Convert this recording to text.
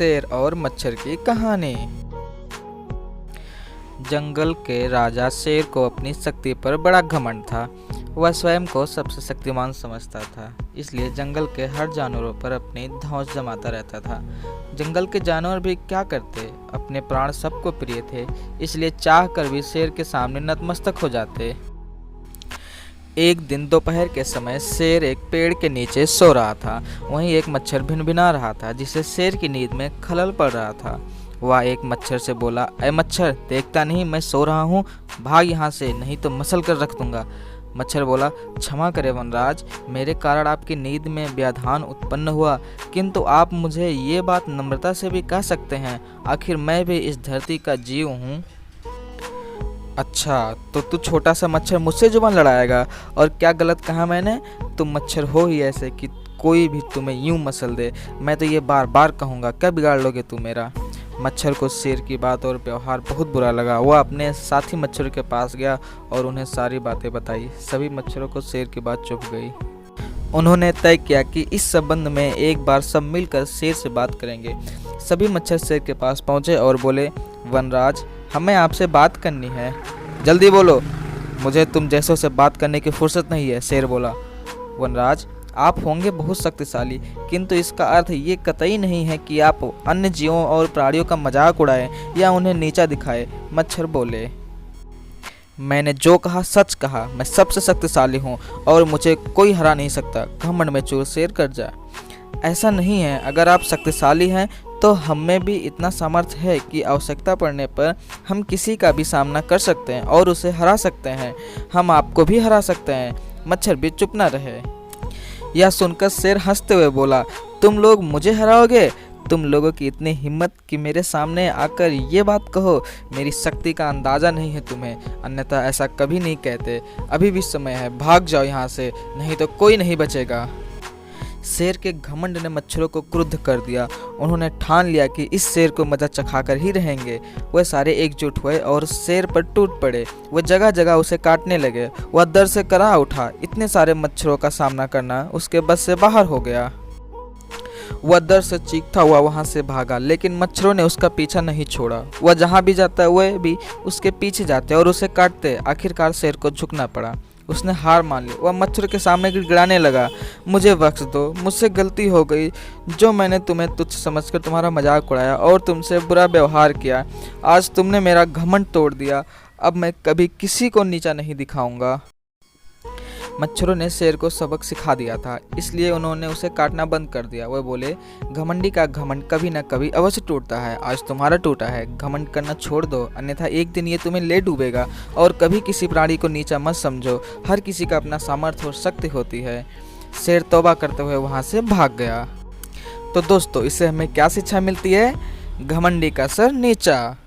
शेर और मच्छर की कहानी। जंगल के राजा शेर को अपनी शक्ति पर बड़ा घमंड था। वह स्वयं को सबसे शक्तिमान समझता था, इसलिए जंगल के हर जानवरों पर अपनी धौंस जमाता रहता था। जंगल के जानवर भी क्या करते, अपने प्राण सबको प्रिय थे, इसलिए चाह कर भी शेर के सामने नतमस्तक हो जाते। एक दिन दोपहर के समय शेर एक पेड़ के नीचे सो रहा था। वहीं एक मच्छर भिनभिना रहा था, जिससे शेर की नींद में खलल पड़ रहा था। वह एक मच्छर से बोला, अरे मच्छर, देखता नहीं मैं सो रहा हूँ, भाग यहाँ से, नहीं तो मसल कर रख दूंगा। मच्छर बोला, क्षमा करें वनराज, मेरे कारण आपकी नींद में व्यवधान उत्पन्न हुआ, किंतु आप मुझे ये बात नम्रता से भी कह सकते हैं, आखिर मैं भी इस धरती का जीव हूँ। अच्छा, तो तू छोटा सा मच्छर मुझसे जुबान लड़ाएगा, और क्या गलत कहा मैंने? तुम मच्छर हो ही ऐसे कि कोई भी तुम्हें यूं मसल दे। मैं तो ये बार बार कहूँगा, क्या बिगाड़ लोगे तुम मेरा? मच्छर को शेर की बात और व्यवहार बहुत बुरा लगा। वह अपने साथी मच्छरों के पास गया और उन्हें सारी बातें बताई। सभी मच्छरों को शेर की बात चुभ गई। उन्होंने तय किया कि इस संबंध में एक बार सब मिलकर शेर से बात करेंगे। सभी मच्छर शेर के पास पहुंचे और बोले, वनराज, हमें आपसे बात करनी है, जल्दी बोलो, मुझे तुम जैसों से बात करने की फुर्सत नहीं है। शेर बोला, वनराज, आप होंगे बहुत शक्तिशाली, किंतु इसका अर्थ ये कतई नहीं है कि आप अन्य जीवों और प्राणियों का मजाक उड़ाएं या उन्हें नीचा दिखाएं। मच्छर बोले, मैंने जो कहा सच कहा, मैं सबसे शक्तिशाली हूँ और मुझे कोई हरा नहीं सकता। घमंड में चूर शेर कर जा। ऐसा नहीं है, अगर आप शक्तिशाली हैं तो हम में भी इतना सामर्थ्य है कि आवश्यकता पड़ने पर हम किसी का भी सामना कर सकते हैं और उसे हरा सकते हैं। हम आपको भी हरा सकते हैं। मच्छर भी चुप न रहे। यह सुनकर शेर हंसते हुए बोला, तुम लोग मुझे हराओगे? तुम लोगों की इतनी हिम्मत कि मेरे सामने आकर ये बात कहो? मेरी शक्ति का अंदाज़ा नहीं है तुम्हें, अन्यथा ऐसा कभी नहीं कहते। अभी भी समय है, भाग जाओ यहाँ से, नहीं तो कोई नहीं बचेगा। शेर के घमंड ने मच्छरों को क्रुद्ध कर दिया। उन्होंने ठान लिया कि इस शेर को मजा चखाकर ही रहेंगे। वे सारे एकजुट हुए और शेर पर टूट पड़े। वे जगह जगह उसे काटने लगे। वह दर्द से करा उठा। इतने सारे मच्छरों का सामना करना उसके बस से बाहर हो गया। वह दर्द से चीखता हुआ वहां से भागा, लेकिन मच्छरों ने उसका पीछा नहीं छोड़ा। वह जहां भी जाता वह भी उसके पीछे जाते और उसे काटते। आखिरकार शेर को झुकना पड़ा। उसने हार मान ली। वह मच्छर के सामने गिड़गिड़ाने लगा, मुझे बख्श दो, मुझसे गलती हो गई। जो मैंने तुम्हें तुच्छ समझकर तुम्हारा मजाक उड़ाया और तुमसे बुरा व्यवहार किया, आज तुमने मेरा घमंड तोड़ दिया। अब मैं कभी किसी को नीचा नहीं दिखाऊंगा। मच्छरों ने शेर को सबक सिखा दिया था, इसलिए उन्होंने उसे काटना बंद कर दिया। वह बोले, घमंडी का घमंड कभी न कभी अवश्य टूटता है। आज तुम्हारा टूटा है, घमंड करना छोड़ दो, अन्यथा एक दिन ये तुम्हें ले डूबेगा। और कभी किसी प्राणी को नीचा मत समझो, हर किसी का अपना सामर्थ्य और शक्ति होती है। शेर तौबा करते हुए वहाँ से भाग गया। तो दोस्तों, इससे हमें क्या शिक्षा मिलती है? घमंडी का सर नीचा।